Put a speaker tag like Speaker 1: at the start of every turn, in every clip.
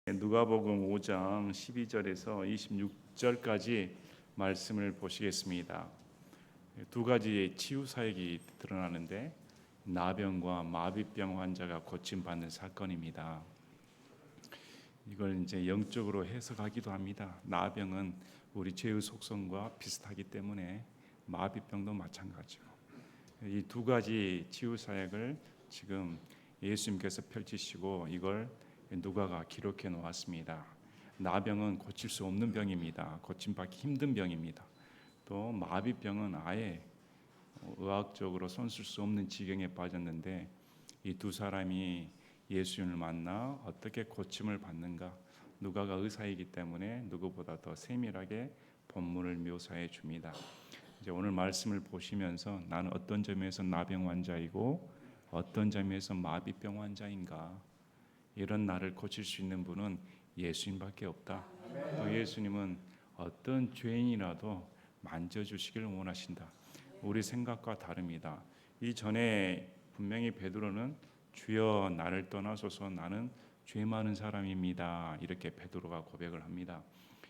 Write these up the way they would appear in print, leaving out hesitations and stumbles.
Speaker 1: 누가복음 5장 12절에서 26절까지 말씀을 보시겠습니다. 두 가지의 치유 사역이 드러나는데 나병과 마비병 환자가 고침받는 사건입니다. 이걸 이제 영적으로 해석하기도 합니다. 나병은 우리 죄의 속성과 비슷하기 때문에 마비병도 마찬가지고, 이 두 가지 치유 사역을 지금 예수님께서 펼치시고 이걸 누가가 기록해 놓았습니다. 나병은 고칠 수 없는 병입니다. 고침받기 힘든 병입니다. 또 마비병은 아예 의학적으로 손쓸 수 없는 지경에 빠졌는데 이 두 사람이 예수님을 만나 어떻게 고침을 받는가, 누가가 의사이기 때문에 누구보다 더 세밀하게 본문을 묘사해 줍니다. 이제 오늘 말씀을 보시면서 나는 어떤 점에서 나병 환자이고 어떤 점에서 마비병 환자인가, 이런 나를 고칠 수 있는 분은 예수님밖에 없다. 또 예수님은 어떤 죄인이라도 만져주시기를 원하신다. 우리 생각과 다릅니다. 이전에 분명히 베드로는 주여 나를 떠나소서 나는 죄 많은 사람입니다, 이렇게 베드로가 고백을 합니다.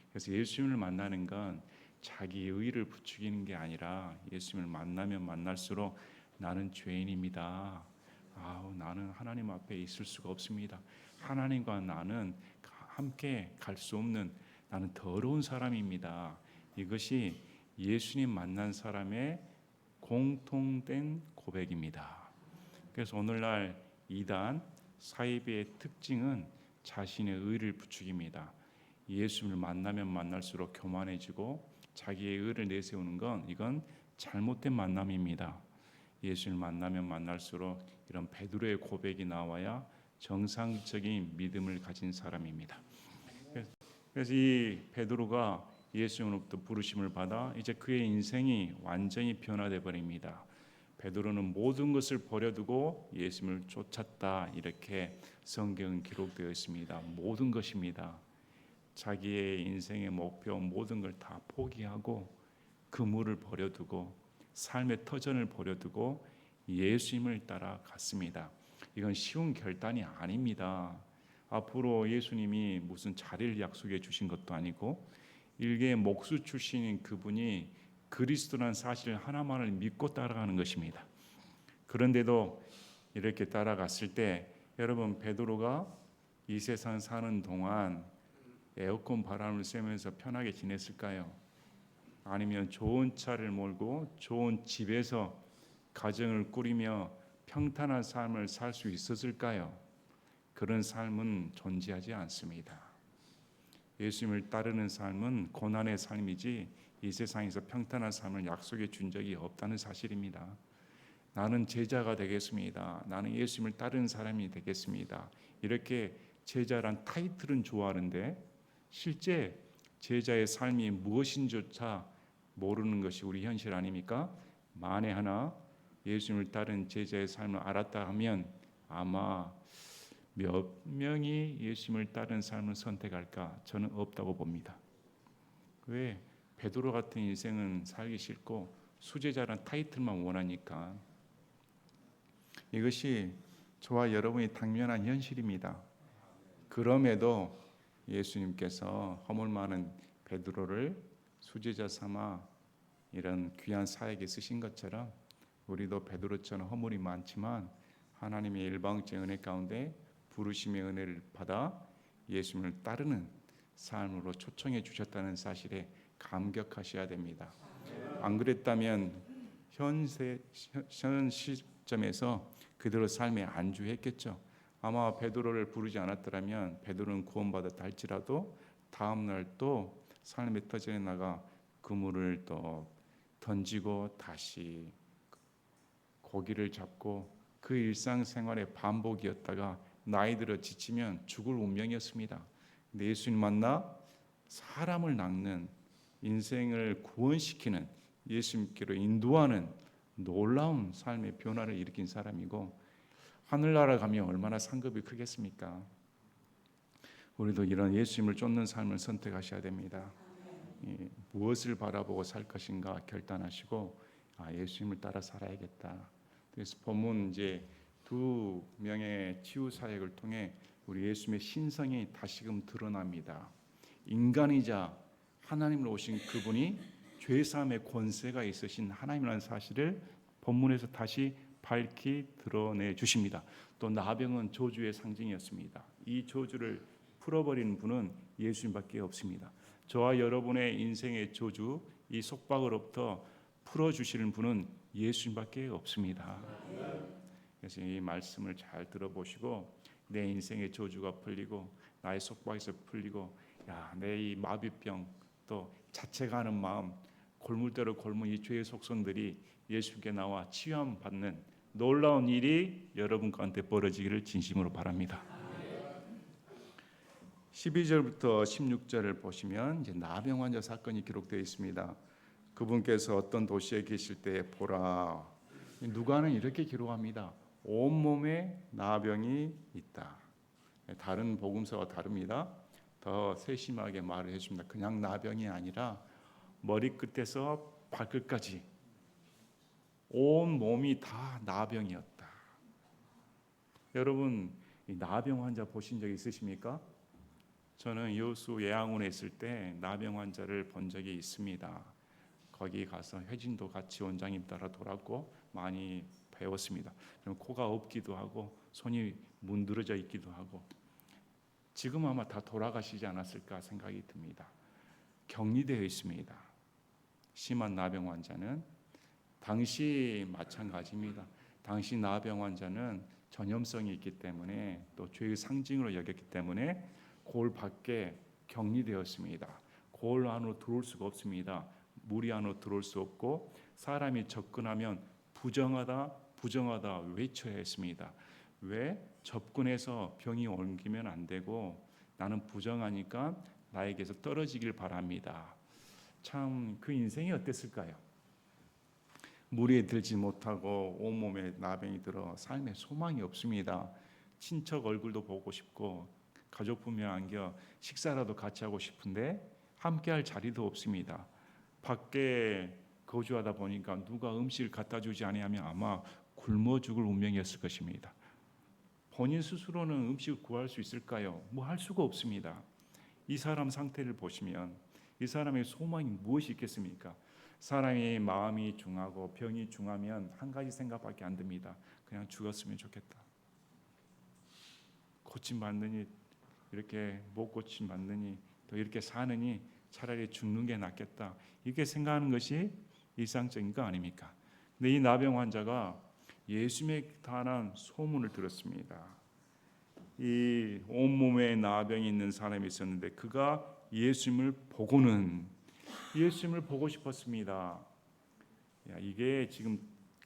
Speaker 1: 그래서 예수님을 만나는 건 자기 의의를 부추기는 게 아니라 예수님을 만나면 만날수록 나는 죄인입니다. 나는 하나님 앞에 있을 수가 없습니다. 하나님과 나는 함께 갈 수 없는, 나는 더러운 사람입니다. 이것이 예수님 만난 사람의 공통된 고백입니다. 그래서 오늘날 이단 사이비의 특징은 자신의 의를 부추깁니다. 예수님을 만나면 만날수록 교만해지고 자기의 의를 내세우는 건 이건 잘못된 만남입니다. 예수를 만나면 만날수록 이런 베드로의 고백이 나와야 정상적인 믿음을 가진 사람입니다. 그래서 이 베드로가 예수님으로부터 부르심을 받아 이제 그의 인생이 완전히 변화돼 버립니다. 베드로는 모든 것을 버려두고 예수님을 쫓았다, 이렇게 성경은 기록되어 있습니다. 모든 것입니다. 자기의 인생의 목표 모든 걸 다 포기하고 그물을 버려두고 삶의 터전을 버려두고 예수님을 따라갔습니다. 이건 쉬운 결단이 아닙니다. 앞으로 예수님이 무슨 자리를 약속해 주신 것도 아니고 일개의 목수 출신인 그분이 그리스도라는 사실 하나만을 믿고 따라가는 것입니다. 그런데도 이렇게 따라갔을 때 여러분, 베드로가 이 세상 사는 동안 에어컨 바람을 쐬면서 편하게 지냈을까요? 아니면 좋은 차를 몰고 좋은 집에서 가정을 꾸리며 평탄한 삶을 살 수 있었을까요? 그런 삶은 존재하지 않습니다. 예수님을 따르는 삶은 고난의 삶이지 이 세상에서 평탄한 삶을 약속해 준 적이 없다는 사실입니다. 나는 제자가 되겠습니다. 나는 예수님을 따르는 사람이 되겠습니다. 이렇게 제자란 타이틀은 좋아하는데 실제 제자의 삶이 무엇인조차 모르는 것이 우리 현실 아닙니까? 만에 하나 예수님을 따른 제자의 삶을 알았다 하면 아마 몇 명이 예수님을 따른 삶을 선택할까? 저는 없다고 봅니다. 왜? 베드로 같은 인생은 살기 싫고 수제자란 타이틀만 원하니까. 이것이 저와 여러분이 당면한 현실입니다. 그럼에도 예수님께서 허물 많은 베드로를 수제자 삼아 이런 귀한 사역에 쓰신 것처럼 우리도 베드로처럼 허물이 많지만 하나님의 일방적 은혜 가운데 부르심의 은혜를 받아 예수님을 따르는 삶으로 초청해 주셨다는 사실에 감격하셔야 됩니다. 안 그랬다면 현 시점에서 그대로 삶에 안주했겠죠. 아마 베드로를 부르지 않았더라면 베드로는 구원받았다 할지라도 다음날 또 삶의 터전에 나가 그물을 또 던지고 다시 고기를 잡고 그 일상생활의 반복이었다가 나이 들어 지치면 죽을 운명이었습니다. 근데 예수님 만나 사람을 낚는, 인생을 구원시키는, 예수님께로 인도하는 놀라운 삶의 변화를 일으킨 사람이고, 하늘나라 가면 얼마나 상급이 크겠습니까? 우리도 이런 예수님을 쫓는 삶을 선택하셔야 됩니다. 무엇을 바라보고 살 것인가 결단하시고 예수님을 따라 살아야겠다. 그래서 본문 이제 두 명의 치유 사역을 통해 우리 예수님의 신성이 다시금 드러납니다. 인간이자 하나님으로 오신 그분이 죄사함의 권세가 있으신 하나님이라는 사실을 본문에서 다시 밝히 드러내 주십니다. 또 나병은 저주의 상징이었습니다. 이 저주를 풀어버리는 분은 예수님밖에 없습니다. 저와 여러분의 인생의 저주, 이 속박으로부터 풀어주시는 분은 예수님밖에 없습니다. 그래서 이 말씀을 잘 들어보시고 내 인생의 저주가 풀리고 나의 속박에서 풀리고 내 이 마비병 또 자책하는 마음 골물대로 골문 이 죄의 속성들이 예수께 나와 치유함 받는 놀라운 일이 여러분 가운데 벌어지기를 진심으로 바랍니다. 12절부터 16절을 보시면 이제 나병 환자 사건이 기록되어 있습니다. 그분께서 어떤 도시에 계실 때 보라, 누가는 이렇게 기록합니다. 온몸에 나병이 있다. 다른 복음서와 다릅니다. 더 세심하게 말을 해줍니다. 그냥 나병이 아니라 머리끝에서 발끝까지 온 몸이 다 나병이었다. 여러분 이 나병 환자 보신 적 있으십니까? 저는 여수 예양원에 있을 때 나병 환자를 본 적이 있습니다. 거기 가서 혜진도 같이 원장님 따라 돌았고 많이 배웠습니다. 코가 없기도 하고 손이 문드러져 있기도 하고 지금 아마 다 돌아가시지 않았을까 생각이 듭니다. 격리되어 있습니다. 심한 나병 환자는 당시 마찬가지입니다. 당시 나병 환자는 전염성이 있기 때문에 또 죄의 상징으로 여겼기 때문에 골 밖에 격리되었습니다. 골 안으로 들어올 수가 없습니다. 무리 안으로 들어올 수 없고 사람이 접근하면 부정하다 부정하다 외쳐야 했습니다. 왜? 접근해서 병이 옮기면 안 되고 나는 부정하니까 나에게서 떨어지길 바랍니다. 참 그 인생이 어땠을까요? 무리에 들지 못하고 온몸에 나병이 들어 삶에 소망이 없습니다. 친척 얼굴도 보고 싶고 가족 분명 안겨 식사라도 같이 하고 싶은데 함께할 자리도 없습니다. 밖에 거주하다 보니까 누가 음식을 갖다 주지 아니하면 아마 굶어 죽을 운명이었을 것입니다. 본인 스스로는 음식을 구할 수 있을까요? 뭐 할 수가 없습니다. 이 사람 상태를 보시면 이 사람의 소망이 무엇이 있겠습니까? 사람이 마음이 중하고 병이 중하면 한 가지 생각밖에 안 듭니다. 그냥 죽었으면 좋겠다. 고침 받느니 이렇게 못 고침 받느니 또 이렇게 사느니 차라리 죽는 게 낫겠다. 이렇게 생각하는 것이 일상적인 거 아닙니까? 근데 이 나병 환자가 예수님에 관한 소문을 들었습니다. 이 온몸에 나병이 있는 사람이 있었는데 그가 예수님을 보고는 예수님을 보고 싶었습니다. 이게 지금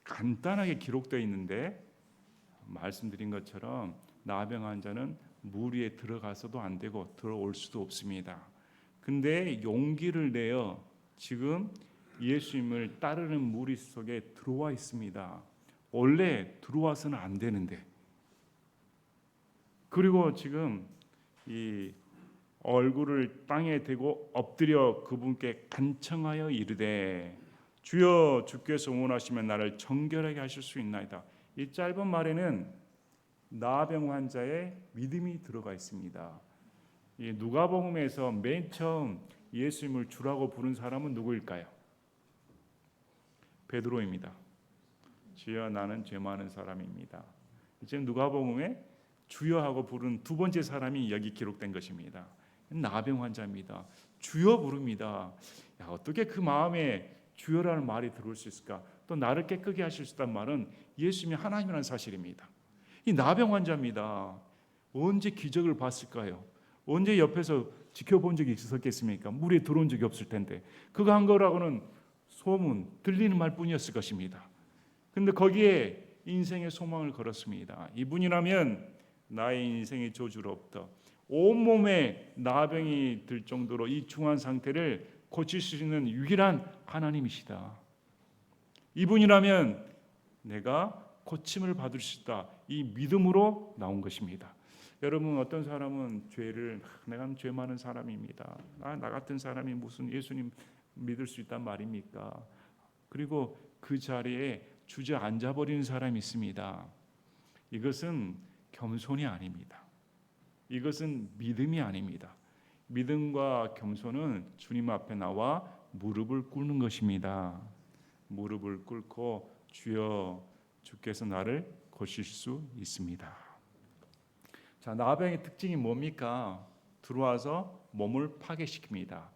Speaker 1: 간단하게 기록되어 있는데 말씀드린 것처럼 나병 환자는 무리에 들어가서도 안 되고 들어올 수도 없습니다. 근데 용기를 내어 지금 예수님을 따르는 무리 속에 들어와 있습니다. 원래 들어와서는 안 되는데 그리고 지금 이 얼굴을 땅에 대고 엎드려 그분께 간청하여 이르되 주여 주께서 원하시면 나를 정결하게 하실 수 있나이다. 이 짧은 말에는 나병 환자의 믿음이 들어가 있습니다. 이 누가복음에서 맨 처음 예수님을 주라고 부른 사람은 누구일까요? 베드로입니다. 주여 나는 죄 많은 사람입니다. 지금 누가복음에 주여 하고 부른 두 번째 사람이 여기 기록된 것입니다. 나병 환자입니다. 주여 부릅니다. 어떻게 그 마음에 주여라는 말이 들어올 수 있을까? 또 나를 깨끗게 하실 수 있다는 말은 예수님이 하나님이라는 사실입니다. 이 나병 환자입니다. 언제 기적을 봤을까요? 언제 옆에서 지켜본 적이 있었겠습니까? 물에 들어온 적이 없을 텐데 그가 한 거라고는 소문, 들리는 말뿐이었을 것입니다. 근데 거기에 인생의 소망을 걸었습니다. 이분이라면 나의 인생의 저주로부터 온몸에 나병이 들 정도로 이 중한 상태를 고칠 수 있는 유일한 하나님이시다. 이분이라면 내가 고침을 받을 수 있다. 이 믿음으로 나온 것입니다. 여러분 어떤 사람은 죄를 내가 죄 많은 사람입니다. 나 같은 사람이 무슨 예수님 믿을 수 있단 말입니까? 그리고 그 자리에 주저앉아 버리는 사람이 있습니다. 이것은 겸손이 아닙니다. 이것은 믿음이 아닙니다. 믿음과 겸손은 주님 앞에 나와 무릎을 꿇는 것입니다. 무릎을 꿇고 주여, 주께서 나를 고칠 수 있습니다. 자, 나병의 특징이 뭡니까? 들어와서 몸을 파괴시킵니다.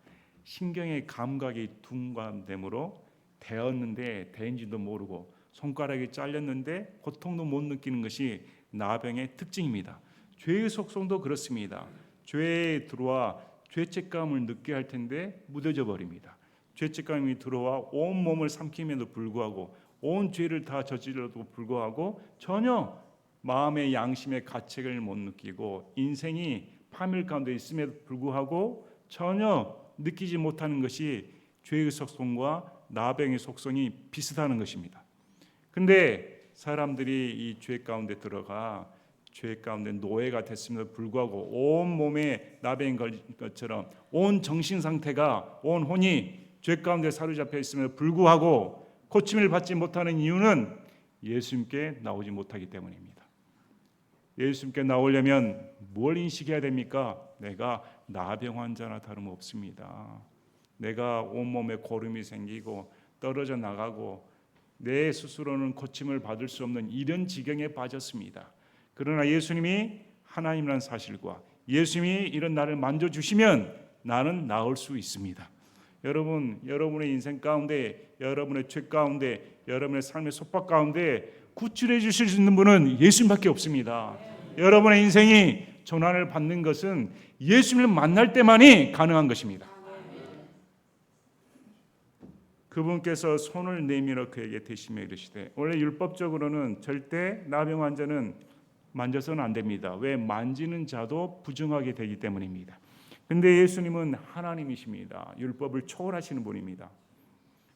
Speaker 1: 신경의 감각이 둔감됨으로 데었는데 데인지도 모르고 손가락이 잘렸는데 고통도 못 느끼는 것이 나병의 특징입니다. 죄의 속성도 그렇습니다. 죄에 들어와 죄책감을 느껴야 할 텐데 무뎌져 버립니다. 죄책감이 들어와 온 몸을 삼킴에도 불구하고 온 죄를 다 저질러도 불구하고 전혀 마음의 양심의 가책을 못 느끼고 인생이 파멸 가운데 있음에도 불구하고 전혀 느끼지 못하는 것이 죄의 속성과 나병의 속성이 비슷하는 것입니다. 근데 사람들이 이 죄 가운데 들어가 죄 가운데 노예가 됐음에도 불구하고 온 몸에 나병이 걸린 것처럼 온 정신 상태가 온 혼이 죄 가운데 사로잡혀 있음에도 불구하고 고침을 받지 못하는 이유는 예수님께 나오지 못하기 때문입니다. 예수님께 나오려면 뭘 인식해야 됩니까? 내가 나병 환자나 다름없습니다. 내가 온몸에 고름이 생기고 떨어져 나가고 내 스스로는 고침을 받을 수 없는 이런 지경에 빠졌습니다. 그러나 예수님이 하나님이라는 사실과 예수님이 이런 나를 만져주시면 나는 나을 수 있습니다. 여러분, 여러분의 인생 가운데, 여러분의 죄 가운데, 여러분의 삶의 속박 가운데 구출해 주실 수 있는 분은 예수님밖에 없습니다. 여러분의 인생이 전환을 받는 것은 예수님을 만날 때만이 가능한 것입니다. 그분께서 손을 내밀어 그에게 대시며 이르시되, 원래 율법적으로는 절대 나병 환자는 만져서는 안 됩니다. 왜? 만지는 자도 부정하게 되기 때문입니다. 근데 예수님은 하나님이십니다. 율법을 초월하시는 분입니다.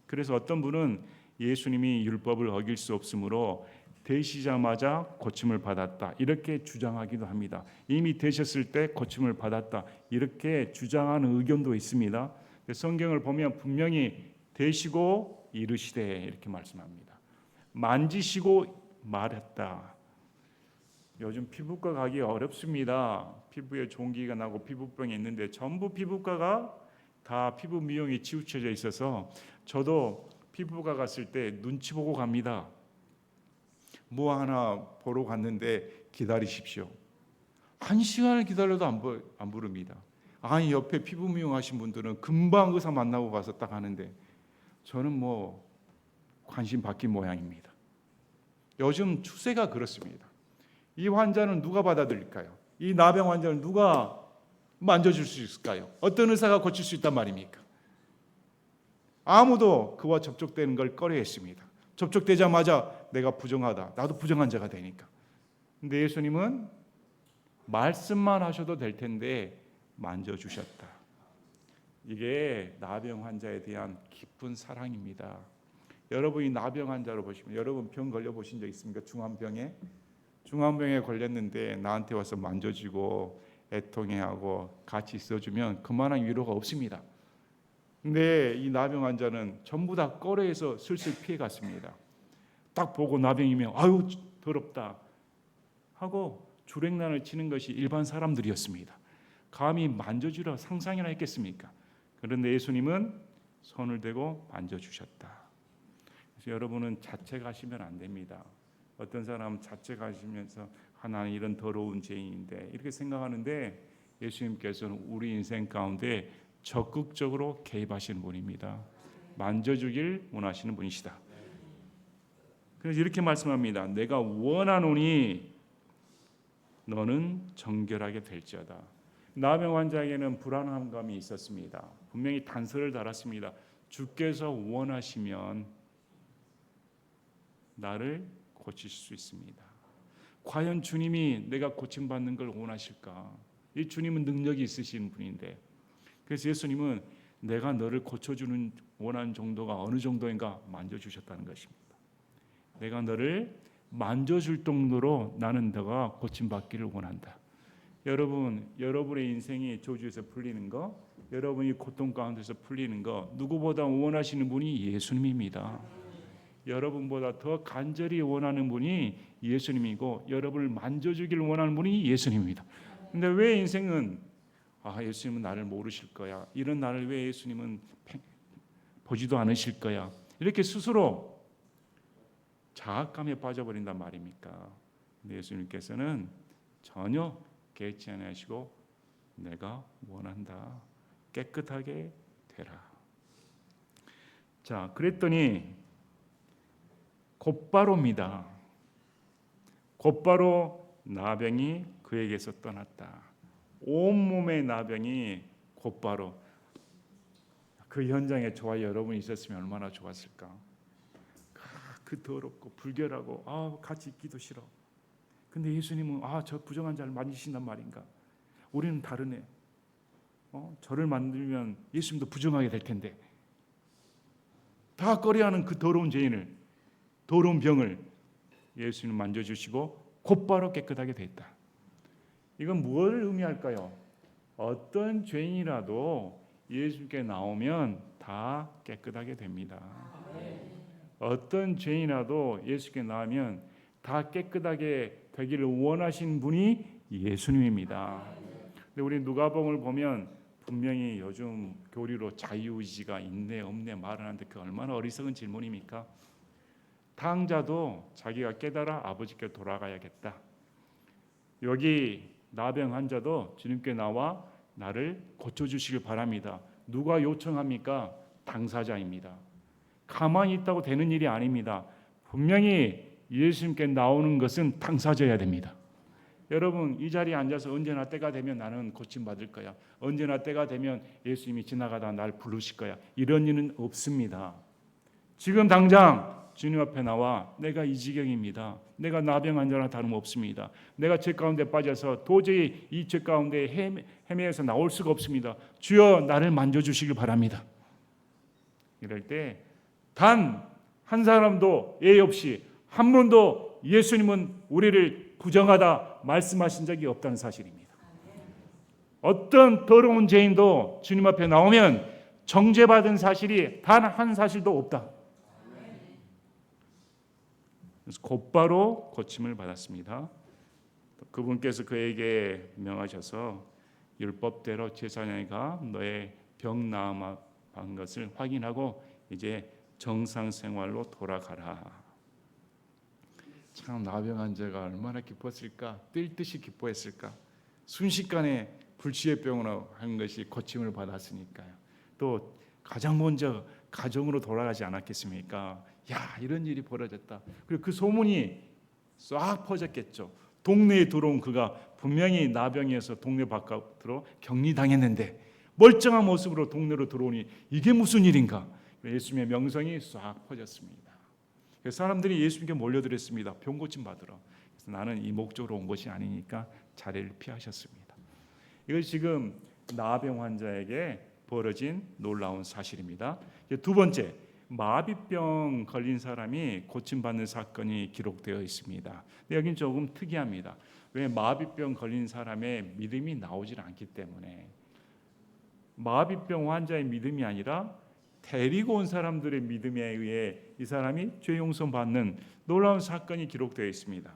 Speaker 1: 그래서 어떤 분은 예수님이 율법을 어길 수 없으므로 되시자마자 고침을 받았다 이렇게 주장하기도 합니다. 이미 되셨을 때 고침을 받았다 이렇게 주장하는 의견도 있습니다. 성경을 보면 분명히 되시고 이르시되 이렇게 말씀합니다. 만지시고 말했다. 요즘 피부과 가기 어렵습니다. 피부에 종기가 나고 피부병이 있는데 전부 피부과가 다 피부 미용에 치우쳐져 있어서 저도 피부과 갔을 때 눈치 보고 갑니다. 뭐 하나 보러 갔는데 기다리십시오. 1시간을 기다려도 안 부릅니다. 아니 옆에 피부 미용하신 분들은 금방 의사 만나고 가서 딱 하는데 저는 뭐 관심 받긴 모양입니다. 요즘 추세가 그렇습니다. 이 환자는 누가 받아들일까요? 이 나병 환자는 누가 만져줄 수 있을까요? 어떤 의사가 고칠 수 있단 말입니까? 아무도 그와 접촉되는 걸 꺼려했습니다. 접촉되자마자 내가 부정하다. 나도 부정한 자가 되니까. 근데 예수님은 말씀만 하셔도 될 텐데 만져주셨다. 이게 나병 환자에 대한 깊은 사랑입니다. 여러분이 나병 환자로 보시면 여러분 병 걸려 보신 적 있습니까? 중환병에 걸렸는데 나한테 와서 만져주고 애통해하고 같이 있어주면 그만한 위로가 없습니다. 근데 이 나병 환자는 전부 다 꺼려해서 슬슬 피해갔습니다. 딱 보고 나병이면 아유 더럽다 하고 주랭란을 치는 것이 일반 사람들이었습니다. 감히 만져주라 상상이나 했겠습니까? 그런데 예수님은 손을 대고 만져주셨다. 그래서 여러분은 자책하시면 안 됩니다. 어떤 사람은 자책하시면서 나는 이런 더러운 죄인인데 이렇게 생각하는데 예수님께서는 우리 인생 가운데 적극적으로 개입하시는 분입니다. 만져주길 원하시는 분이시다. 그래서 이렇게 말씀합니다. 내가 원하노니 너는 정결하게 될지어다. 나병 환자에게는 불안한 감이 있었습니다. 분명히 단서를 달았습니다. 주께서 원하시면 나를 고칠 수 있습니다. 과연 주님이 내가 고침받는 걸 원하실까? 이 주님은 능력이 있으신 분인데 그래서 예수님은 내가 너를 고쳐주는 원하는 정도가 어느 정도인가 만져주셨다는 것입니다. 내가 너를 만져줄 정도로 나는 너가 고침받기를 원한다. 여러분, 여러분의 인생이 저주에서 풀리는 거, 여러분이 고통 가운데서 풀리는 거 누구보다 원하시는 분이 예수님입니다. 여러분보다 더 간절히 원하는 분이 예수님이고 여러분을 만져주기를 원하는 분이 예수님입니다. 근데 왜 인생은 예수님은 나를 모르실 거야. 이런 나를 왜 예수님은 보지도 않으실 거야. 이렇게 스스로 자학감에 빠져버린단 말입니까? 근데 예수님께서는 전혀 개의치 않으시고 내가 원한다. 깨끗하게 되라. 자, 그랬더니 곧바로입니다. 곧바로 나병이 그에게서 떠났다. 온몸의 나병이 곧바로. 그 현장에 저와 여러분이 있었으면 얼마나 좋았을까. 그 더럽고 불결하고 같이 있기도 싫어. 근데 예수님은 저 부정한 자를 만지신단 말인가. 우리는 다르네. 저를 만들면 예수님도 부정하게 될 텐데. 다 꺼려하는 그 더러운 죄인을, 더러운 병을 예수님 만져주시고 곧바로 깨끗하게 됐다. 이건 무엇을 의미할까요? 어떤 죄인이라도 예수님께 나오면 다 깨끗하게 됩니다. 어떤 죄인이라도 예수님께 나오면 다 깨끗하게 되기를 원하신 분이 예수님입니다. 근데 우리 누가복음을 보면 분명히 요즘 교리로 자유의지가 있네 없네 말을 하는데 그 얼마나 어리석은 질문입니까? 당자도 자기가 깨달아 아버지께 돌아가야겠다. 여기 나병 환자도 주님께 나와 나를 고쳐주시길 바랍니다. 누가 요청합니까? 당사자입니다. 가만히 있다고 되는 일이 아닙니다. 분명히 예수님께 나오는 것은 당사자여야 됩니다. 여러분 이 자리에 앉아서 언제나 때가 되면 나는 고침받을 거야. 언제나 때가 되면 예수님이 지나가다 날 부르실 거야. 이런 일은 없습니다. 지금 당장 주님 앞에 나와 내가 이 지경입니다. 내가 나병 환자나 다름없습니다. 내가 죄 가운데 빠져서 도저히 이 죄 가운데 헤매어서 나올 수가 없습니다. 주여 나를 만져주시길 바랍니다. 이럴 때 단 한 사람도 예의 없이 한 번도 예수님은 우리를 부정하다 말씀하신 적이 없다는 사실입니다. 어떤 더러운 죄인도 주님 앞에 나오면 정죄받은 사실이 단 한 사실도 없다. 그래서 곧바로 고침을 받았습니다. 그분께서 그에게 명하셔서 율법대로 제사장이 가 너의 병 나음한 것을 확인하고 이제 정상 생활로 돌아가라. 참 나병 환자가 얼마나 기뻤을까? 뛸 듯이 기뻐했을까? 순식간에 불치의 병으로 한 것이 고침을 받았으니까요. 또 가장 먼저 가정으로 돌아가지 않았겠습니까? 야, 이런 일이 벌어졌다. 그리고 그 소문이 싹 퍼졌겠죠. 동네에 들어온 그가 분명히 나병이어서 동네 바깥으로 격리당했는데 멀쩡한 모습으로 동네로 들어오니 이게 무슨 일인가? 예수님의 명성이 싹 퍼졌습니다. 그래서 사람들이 예수님께 몰려들었습니다. 병 고침 받으러. 그래서 나는 이 목적으로 온 것이 아니니까 자리를 피하셨습니다. 이걸 지금 나병 환자에게 벌어진 놀라운 사실입니다. 두 번째, 마비병 걸린 사람이 고침받는 사건이 기록되어 있습니다. 여기는 조금 특이합니다. 왜 마비병 걸린 사람의 믿음이 나오질 않기 때문에 마비병 환자의 믿음이 아니라 데리고 온 사람들의 믿음에 의해 이 사람이 죄 용서 받는 놀라운 사건이 기록되어 있습니다.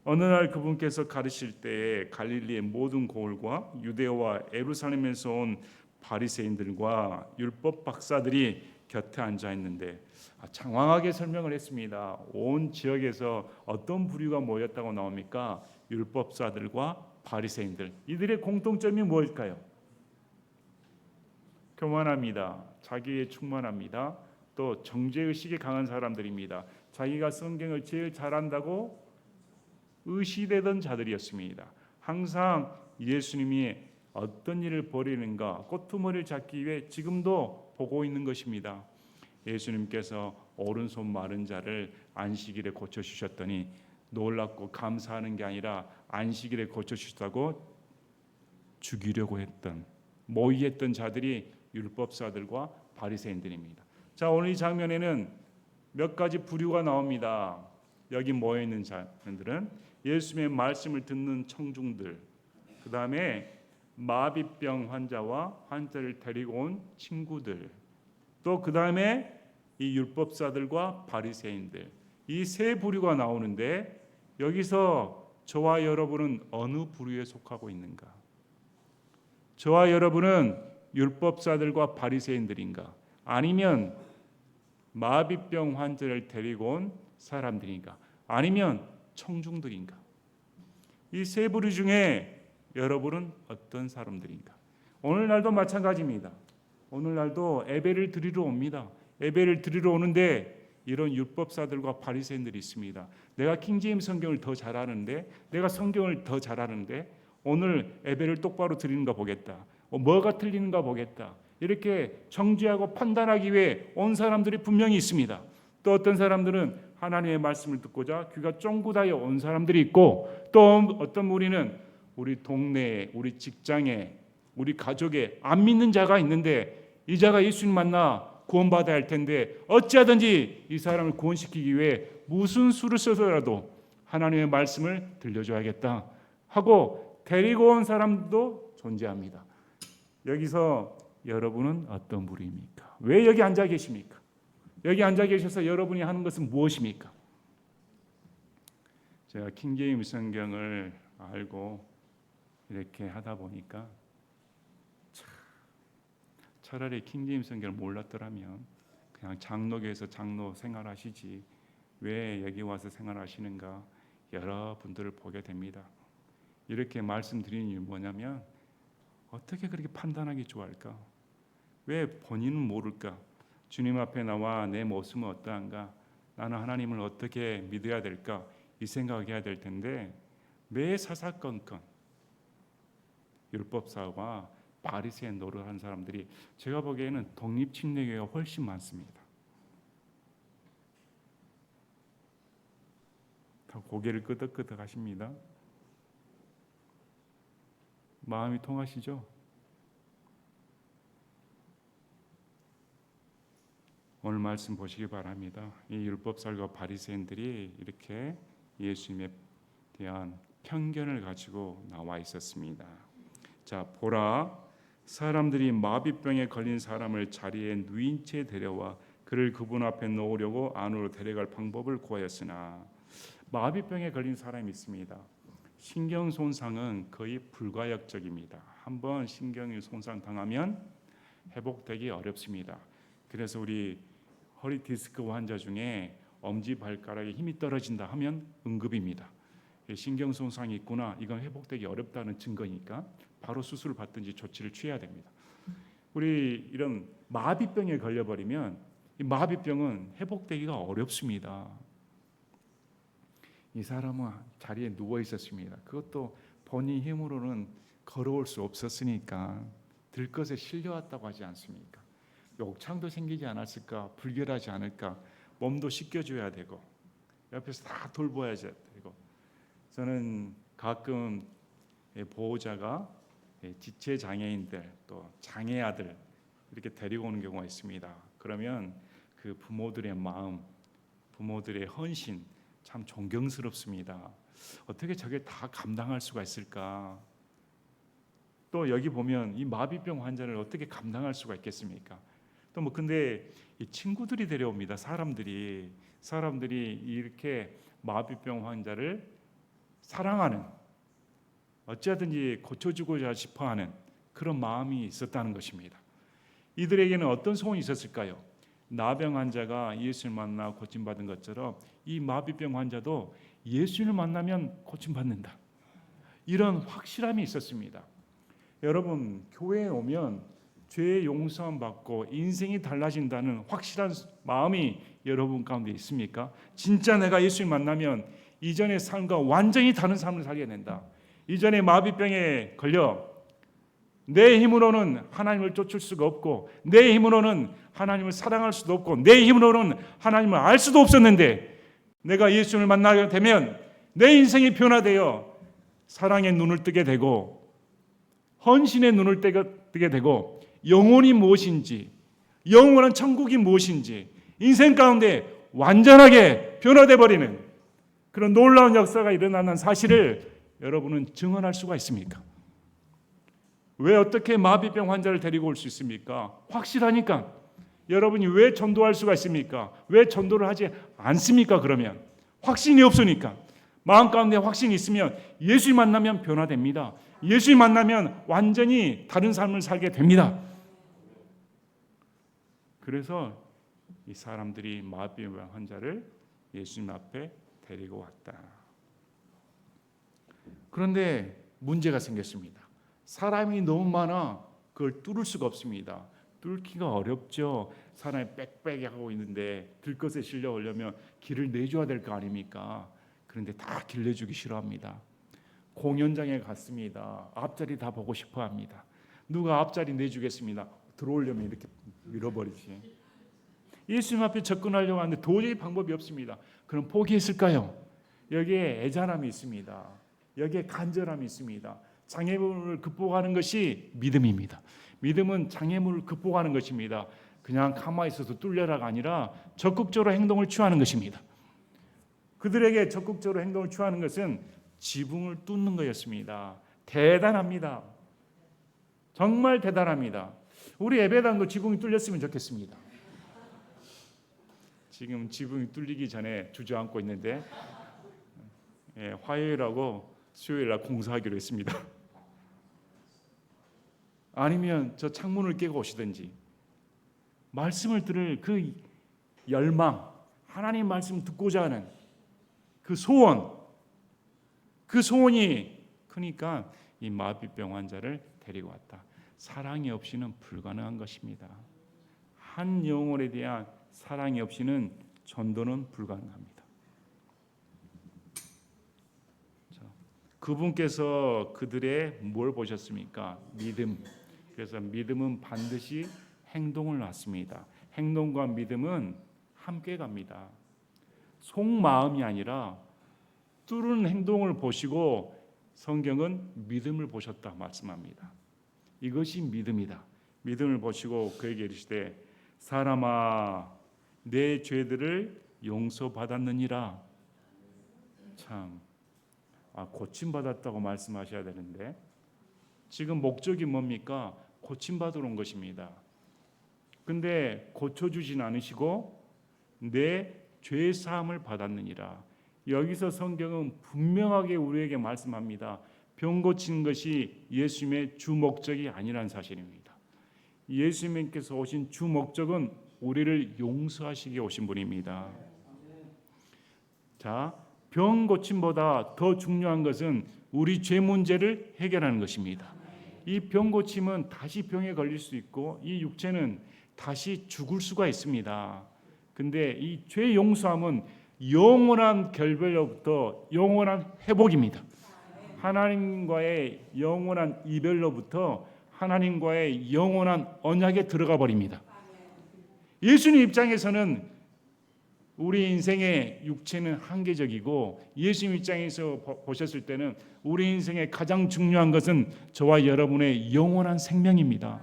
Speaker 1: 어느 날 그분께서 가르칠 때에 갈릴리의 모든 고을과 유대와 예루살렘에서 온 바리새인들과 율법 박사들이 곁에 앉아 있는데 장황하게 설명을 했습니다. 온 지역에서 어떤 부류가 모였다고 나옵니까? 율법사들과 바리새인들. 이들의 공통점이 무엇일까요? 교만합니다. 자기에 충만합니다. 또 정죄의식이 강한 사람들입니다. 자기가 성경을 제일 잘한다고 의시되던 자들이었습니다. 항상 예수님이 어떤 일을 벌이는가 꼬투머리를 잡기 위해 지금도 보고 있는 것입니다. 예수님께서 오른손 마른 자를 안식일에 고쳐주셨더니 놀랍고 감사하는 게 아니라 안식일에 고쳐주셨다고 죽이려고 했던 모의했던 자들이 율법사들과 바리새인들입니다. 자, 오늘 이 장면에는 몇 가지 부류가 나옵니다. 여기 모여있는 자들은 예수님의 말씀을 듣는 청중들, 그 다음에 마비병 환자와 환자를 데리고 온 친구들, 또 그 다음에 이 율법사들과 바리새인들, 이 세 부류가 나오는데 여기서 저와 여러분은 어느 부류에 속하고 있는가? 저와 여러분은 율법사들과 바리새인들인가? 아니면 마비병 환자를 데리고 온 사람들인가? 아니면 청중들인가? 이 세 부류 중에 여러분은 어떤 사람들인가? 오늘날도 마찬가지입니다. 오늘날도 예배를 드리러 옵니다. 예배를 드리러 오는데 이런 율법사들과 바리새인들이 있습니다. 내가 킹제임스 성경을 더 잘 아는데, 내가 성경을 더 잘 아는데 오늘 예배를 똑바로 드리는가 보겠다. 뭐가 틀리는가 보겠다. 이렇게 정죄하고 판단하기 위해 온 사람들이 분명히 있습니다. 또 어떤 사람들은 하나님의 말씀을 듣고자 귀가 쫑긋하여 온 사람들이 있고, 또 어떤 무리는 우리 동네에, 우리 직장에, 우리 가족에 안 믿는 자가 있는데 이 자가 예수님 만나 구원받아야 할 텐데 어찌하든지 이 사람을 구원시키기 위해 무슨 수를 써서라도 하나님의 말씀을 들려줘야겠다 하고 데리고 온 사람도 존재합니다. 여기서 여러분은 어떤 부류입니까? 왜 여기 앉아 계십니까? 여기 앉아 계셔서 여러분이 하는 것은 무엇입니까? 제가 킹제임스 성경을 알고 이렇게 하다 보니까 차라리 킹제임스 성경을 몰랐더라면 그냥 장로교에서 장로 생활하시지 왜 여기 와서 생활하시는가 여러분들을 보게 됩니다. 이렇게 말씀드리는 이유 뭐냐면 어떻게 그렇게 판단하기 좋아할까? 왜 본인은 모를까? 주님 앞에 나와 내 모습은 어떠한가? 나는 하나님을 어떻게 믿어야 될까? 이 생각을 해야 될 텐데 매 사사건건 율법사와 바리새인 노릇한 사람들이 제가 보기에는 독립침례교회가 훨씬 많습니다. 다 고개를 끄덕끄덕 하십니다. 마음이 통하시죠? 오늘 말씀 보시기 바랍니다. 이 율법사와 바리새인들이 이렇게 예수님에 대한 편견을 가지고 나와 있었습니다. 자, 보라, 사람들이 마비병에 걸린 사람을 자리에 누인 채 데려와 그를 그분 앞에 놓으려고 안으로 데려갈 방법을 구하였으나 마비병에 걸린 사람이 있습니다. 신경 손상은 거의 불가역적입니다. 한번 신경이 손상 당하면 회복되기 어렵습니다. 그래서 우리 허리 디스크 환자 중에 엄지 발가락에 힘이 떨어진다 하면 응급입니다. 신경 손상이 있구나, 이건 회복되기 어렵다는 증거니까 바로 수술을 받든지 조치를 취해야 됩니다. 우리 이런 마비병에 걸려버리면 이 마비병은 회복되기가 어렵습니다. 이 사람은 자리에 누워 있었습니다. 그것도 본인 힘으로는 걸어올 수 없었으니까 들것에 실려왔다고 하지 않습니까? 옥창도 생기지 않았을까? 불결하지 않을까? 몸도 씻겨줘야 되고 옆에서 다 돌봐야 되고. 저는 가끔 보호자가 지체 장애인들 또 장애 아들 이렇게 데리고 오는 경우가 있습니다. 그러면 그 부모들의 마음, 부모들의 헌신 참 존경스럽습니다. 어떻게 저게 다 감당할 수가 있을까? 또 여기 보면 이 마비병 환자를 어떻게 감당할 수가 있겠습니까? 또 뭐 근데 이 친구들이 데려옵니다. 사람들이 이렇게 마비병 환자를 사랑하는, 어찌하든지 고쳐주고자 싶어하는 그런 마음이 있었다는 것입니다. 이들에게는 어떤 소원이 있었을까요? 나병 환자가 예수를 만나 고침받은 것처럼 이 마비병 환자도 예수를 만나면 고침받는다, 이런 확실함이 있었습니다. 여러분, 교회에 오면 죄의 용서함 받고 인생이 달라진다는 확실한 마음이 여러분 가운데 있습니까? 진짜 내가 예수를 만나면 이전의 삶과 완전히 다른 삶을 살게 된다. 이전에 마비병에 걸려 내 힘으로는 하나님을 쫓을 수가 없고 내 힘으로는 하나님을 사랑할 수도 없고 내 힘으로는 하나님을 알 수도 없었는데 내가 예수를 만나게 되면 내 인생이 변화되어 사랑의 눈을 뜨게 되고 헌신의 눈을 뜨게 되고 영혼이 무엇인지, 영원한 천국이 무엇인지 인생 가운데 완전하게 변화돼 버리는 그런 놀라운 역사가 일어나는 사실을 여러분은 증언할 수가 있습니까? 왜 어떻게 마비병 환자를 데리고 올 수 있습니까? 확실하니까. 여러분이 왜 전도할 수가 있습니까? 왜 전도를 하지 않습니까? 그러면 확신이 없으니까. 마음 가운데 확신이 있으면 예수 만나면 변화됩니다. 예수 만나면 완전히 다른 삶을 살게 됩니다. 그래서 이 사람들이 마비병 환자를 예수님 앞에 데리고 왔다. 그런데 문제가 생겼습니다. 사람이 너무 많아 그걸 뚫을 수가 없습니다. 뚫기가 어렵죠. 사람이 빽빽이 하고 있는데 들것에 실려오려면 길을 내줘야 될 거 아닙니까? 그런데 다 길 내주기 싫어합니다. 공연장에 갔습니다. 앞자리 다 보고 싶어합니다. 누가 앞자리 내주겠습니다. 들어오려면 이렇게 밀어버리지. 예수님 앞에 접근하려고 하는데 도저히 방법이 없습니다. 그럼 포기했을까요? 여기에 애잔함이 있습니다. 여기에 간절함이 있습니다. 장애물을 극복하는 것이 믿음입니다. 믿음은 장애물을 극복하는 것입니다. 그냥 가만히 있어서 뚫려라가 아니라 적극적으로 행동을 취하는 것입니다. 그들에게 적극적으로 행동을 취하는 것은 지붕을 뚫는 거였습니다. 대단합니다. 정말 대단합니다. 우리 예배당도 지붕이 뚫렸으면 좋겠습니다. 지금 지붕이 뚫리기 전에 주저앉고 있는데 화요일하고 수요일날 공사하기로 했습니다. 아니면 저 창문을 깨고 오시든지 말씀을 들을 그 열망, 하나님 말씀 듣고자 하는 그 소원이 크니까 이 마비병 환자를 데리고 왔다. 사랑이 없이는 불가능한 것입니다. 한 영혼에 대한 사랑이 없이는 전도는 불가능합니다. 그분께서 그들의 뭘 보셨습니까? 믿음. 그래서 믿음은 반드시 행동을 낳습니다. 행동과 믿음은 함께 갑니다. 속마음이 아니라 뚫은 행동을 보시고 성경은 믿음을 보셨다 말씀합니다. 이것이 믿음이다. 믿음을 보시고 그에게 이르시되 사람아 내 죄들을 용서받았느니라. 참 고침받았다고 말씀하셔야 되는데 지금 목적이 뭡니까? 고침받으러 온 것입니다. 근데 고쳐주진 않으시고 내 죄 사함을 받았느니라. 여기서 성경은 분명하게 우리에게 말씀합니다. 병 고치는 것이 예수님의 주 목적이 아니라는 사실입니다. 예수님께서 오신 주 목적은 우리를 용서하시기 오신 분입니다. 자, 병 고침보다 더 중요한 것은 우리 죄 문제를 해결하는 것입니다. 이 병 고침은 다시 병에 걸릴 수 있고 이 육체는 다시 죽을 수가 있습니다. 근데 이 죄 용서함은 영원한 결별로부터 영원한 회복입니다. 하나님과의 영원한 이별로부터 하나님과의 영원한 언약에 들어가 버립니다. 예수님 입장에서는 우리 인생의 육체는 한계적이고 예수님 입장에서 보셨을 때는 우리 인생의 가장 중요한 것은 저와 여러분의 영원한 생명입니다.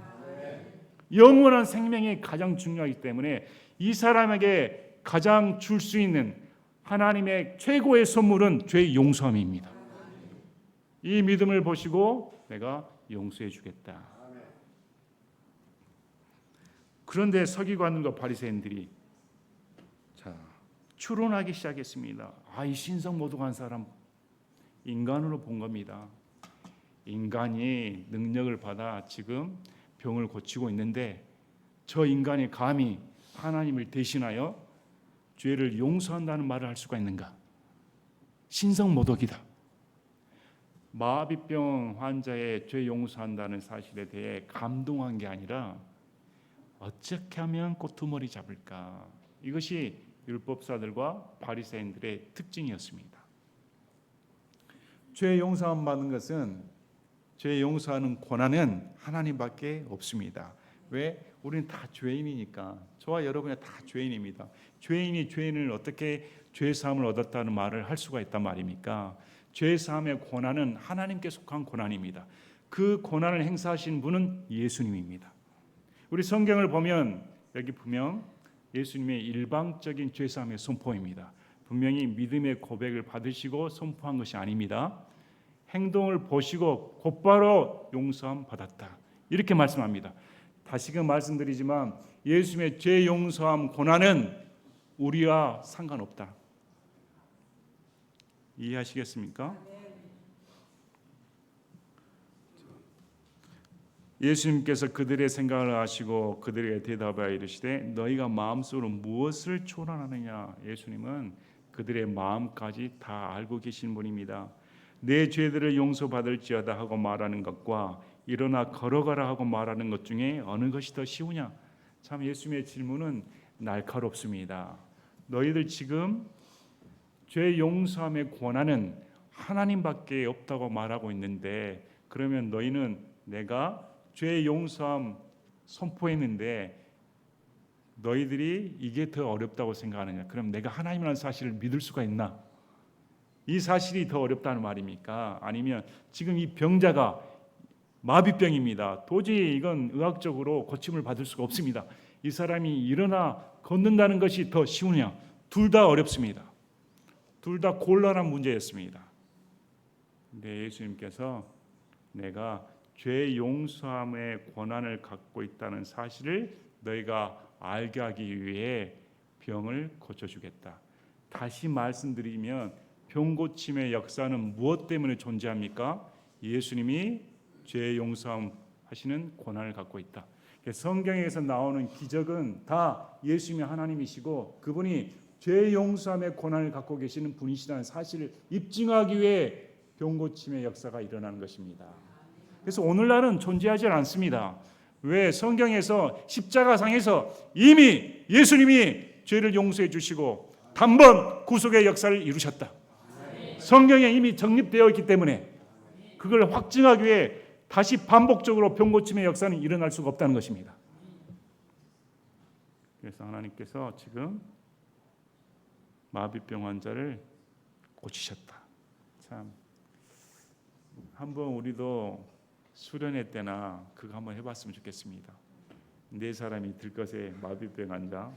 Speaker 1: 영원한 생명이 가장 중요하기 때문에 이 사람에게 가장 줄 수 있는 하나님의 최고의 선물은 죄 용서함입니다. 이 믿음을 보시고 내가 용서해 주겠다. 그런데 서기관들과 바리새인들이 추론하기 시작했습니다. 이 신성모독한 사람 인간으로 본 겁니다. 인간이 능력을 받아 지금 병을 고치고 있는데 저 인간이 감히 하나님을 대신하여 죄를 용서한다는 말을 할 수가 있는가? 신성모독이다. 마비병 환자의 죄 용서한다는 사실에 대해 감동한 게 아니라 어떻게 하면 꼬투머리 잡을까? 이것이 율법사들과 바리새인들의 특징이었습니다. 죄 용서함 받는 것은 죄 용서하는 권한은 하나님밖에 없습니다. 왜? 우리는 다 죄인이니까. 저와 여러분이 다 죄인입니다. 죄인이 죄인을 어떻게 죄 사함을 얻었다는 말을 할 수가 있단 말입니까? 죄 사함의 권한은 하나님께 속한 권한입니다. 그 권한을 행사하신 분은 예수님입니다. 우리 성경을 보면 여기 분명 예수님의 일방적인 죄 사함의 선포입니다. 분명히 믿음의 고백을 받으시고 선포한 것이 아닙니다. 행동을 보시고 곧바로 용서함 받았다. 이렇게 말씀합니다. 다시금 말씀드리지만 예수님의 죄 용서함 권한은 우리와 상관없다. 이해하시겠습니까? 예수님께서 그들의 생각을 아시고 그들에게 대답하여 이르시되 너희가 마음속으로 무엇을 초론하느냐. 예수님은 그들의 마음까지 다 알고 계신 분입니다. 내 죄들을 용서받을지어다 하고 말하는 것과 일어나 걸어가라 하고 말하는 것 중에 어느 것이 더 쉬우냐. 참 예수님의 질문은 날카롭습니다. 너희들 지금 죄 용서함의 권한은 하나님밖에 없다고 말하고 있는데, 그러면 너희는 내가 죄 용서함 선포했는데 너희들이 이게 더 어렵다고 생각하느냐? 그럼 내가 하나님이라는 사실을 믿을 수가 있나? 이 사실이 더 어렵다는 말입니까? 아니면 지금 이 병자가 마비병입니다. 도저히 이건 의학적으로 고침을 받을 수가 없습니다. 이 사람이 일어나 걷는다는 것이 더 쉬우냐? 둘 다 어렵습니다. 둘 다 곤란한 문제였습니다. 근데 예수님께서 내가 죄 용서함의 권한을 갖고 있다는 사실을 너희가 알게 하기 위해 병을 고쳐주겠다. 다시 말씀드리면 병 고침의 역사는 무엇 때문에 존재합니까? 예수님이 죄 용서함 하시는 권한을 갖고 있다. 성경에서 나오는 기적은 다 예수님이 하나님이시고 그분이 죄 용서함의 권한을 갖고 계시는 분이시라는 사실을 입증하기 위해 병 고침의 역사가 일어나는 것입니다. 그래서 오늘날은 존재하지 않습니다. 왜? 성경에서 십자가상에서 이미 예수님이 죄를 용서해 주시고 단번 구속의 역사를 이루셨다. 성경에 이미 정립되어 있기 때문에 그걸 확증하기 위해 다시 반복적으로 병 고침의 역사는 일어날 수가 없다는 것입니다. 그래서 하나님께서 지금 마비병 환자를 고치셨다. 참, 한번 우리도 수련회 때나 그거 한번 해봤으면 좋겠습니다. 네 사람이 들것에 마비병 환자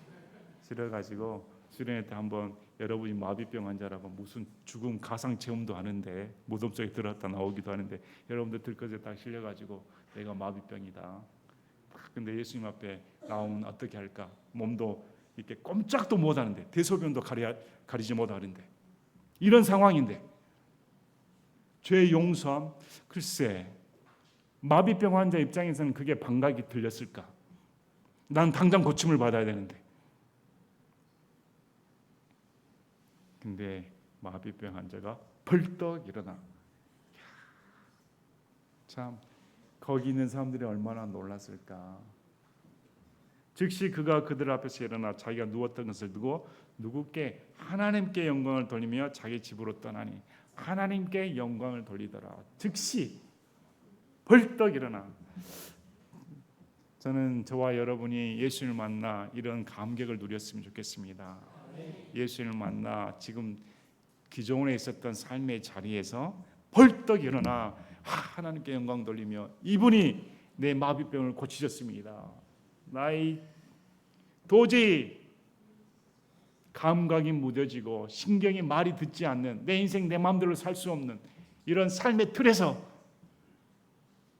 Speaker 1: 실어가지고 수련회 때 한번 여러분이 마비병 환자라고 무슨 죽음 가상 체험도 하는데 무덤 속에 들어갔다 나오기도 하는데 여러분들 들것에 딱 실려가지고 내가 마비병이다. 근데 예수님 앞에 나오면 어떻게 할까? 몸도 이렇게 꼼짝도 못하는데 대소변도 가리지 못하는데 이런 상황인데 죄 용서함? 글쎄 마비병 환자 입장에서는 그게 반각이 들렸을까? 난 당장 고침을 받아야 되는데. 근데 마비병 환자가 벌떡 일어나. 참 거기 있는 사람들이 얼마나 놀랐을까. 즉시 그가 그들 앞에서 일어나 자기가 누웠던 것을 두고 누구께 하나님께 영광을 돌리며 자기 집으로 떠나니 하나님께 영광을 돌리더라. 즉시 벌떡 일어나. 저는 저와 여러분이 예수님을 만나 이런 감격을 누렸으면 좋겠습니다. 예수님을 만나 지금 기존에 있었던 삶의 자리에서 벌떡 일어나 하나님께 영광 돌리며 이분이 내 마비병을 고치셨습니다. 나의 도저히 감각이 무뎌지고 신경이 말이 듣지 않는 내 인생 내 마음대로 살 수 없는 이런 삶의 틀에서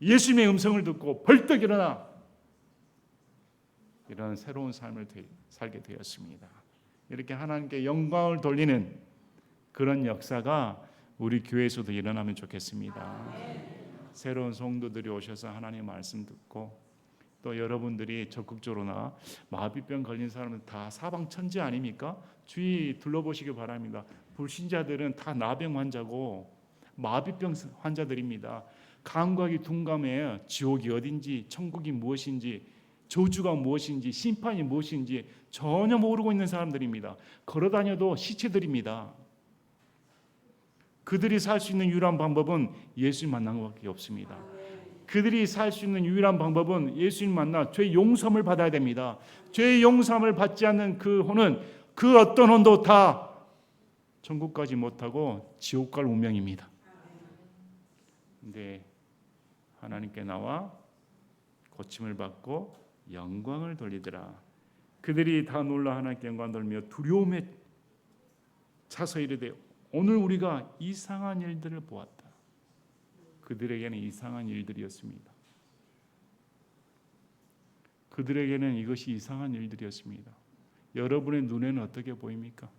Speaker 1: 예수님의 음성을 듣고 벌떡 일어나 이런 새로운 삶을 살게 되었습니다. 이렇게 하나님께 영광을 돌리는 그런 역사가 우리 교회에서도 일어나면 좋겠습니다. 새로운 성도들이 오셔서 하나님의 말씀 듣고 또 여러분들이 적극적으로 마비병 걸린 사람은 다 사방천지 아닙니까? 주위 둘러보시기 바랍니다. 불신자들은 다 나병 환자고 마비병 환자들입니다. 감각이 둔감해요. 지옥이 어딘지 천국이 무엇인지 저주가 무엇인지 심판이 무엇인지 전혀 모르고 있는 사람들입니다. 걸어다녀도 시체들입니다. 그들이 살 수 있는 유일한 방법은 예수님 만나는 것밖에 없습니다. 그들이 살 수 있는 유일한 방법은 예수님 만나 죄 용서함을 받아야 됩니다. 죄 용서함을 받지 않는 그 혼은 그 어떤 혼도 다 천국까지 못하고 지옥 갈 운명입니다. 근데 하나님께 나와 고침을 받고 영광을 돌리더라. 그들이 다 놀라 하나님께 영광을 돌리며 두려움에 차서 이르되 오늘 우리가 이상한 일들을 보았다. 그들에게는 이상한 일들이었습니다. 그들에게는 이것이 이상한 일들이었습니다. 여러분의 눈에는 어떻게 보입니까?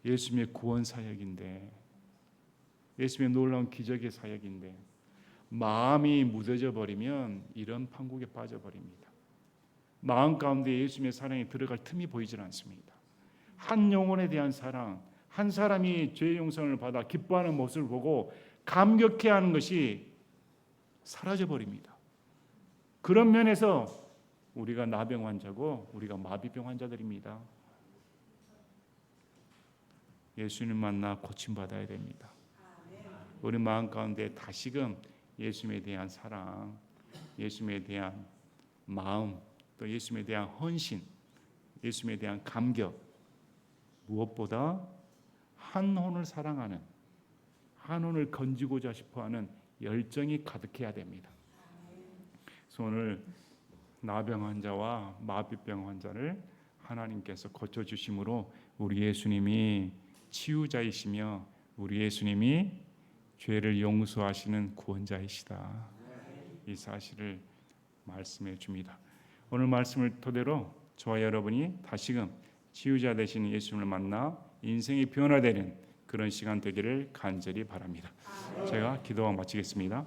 Speaker 1: 예수님의 구원 사역인데, 예수님의 놀라운 기적의 사역인데 마음이 무뎌져 버리면 이런 판국에 빠져버립니다. 마음 가운데 예수님의 사랑이 들어갈 틈이 보이질 않습니다. 한 영혼에 대한 사랑, 한 사람이 죄 용서를 받아 기뻐하는 모습을 보고 감격해하는 것이 사라져 버립니다. 그런 면에서 우리가 나병 환자고 우리가 마비병 환자들입니다. 예수님 만나 고침받아야 됩니다. 우리 마음 가운데 다시금 예수님에 대한 사랑, 예수님에 대한 마음, 또 예수님에 대한 헌신, 예수님에 대한 감격, 무엇보다 한 혼을 사랑하는, 한 혼을 건지고자 싶어하는 열정이 가득해야 됩니다. 그래서 오늘 나병 환자와 마비병 환자를 하나님께서 고쳐주심으로 우리 예수님이 치유자이시며 우리 예수님이 죄를 용서하시는 구원자이시다. 이 사실을 말씀해 줍니다. 오늘 말씀을 토대로 저와 여러분이 다시금 치유자 되신 예수님을 만나 인생이 변화되는 그런 시간 되기를 간절히 바랍니다. 제가 기도와 마치겠습니다.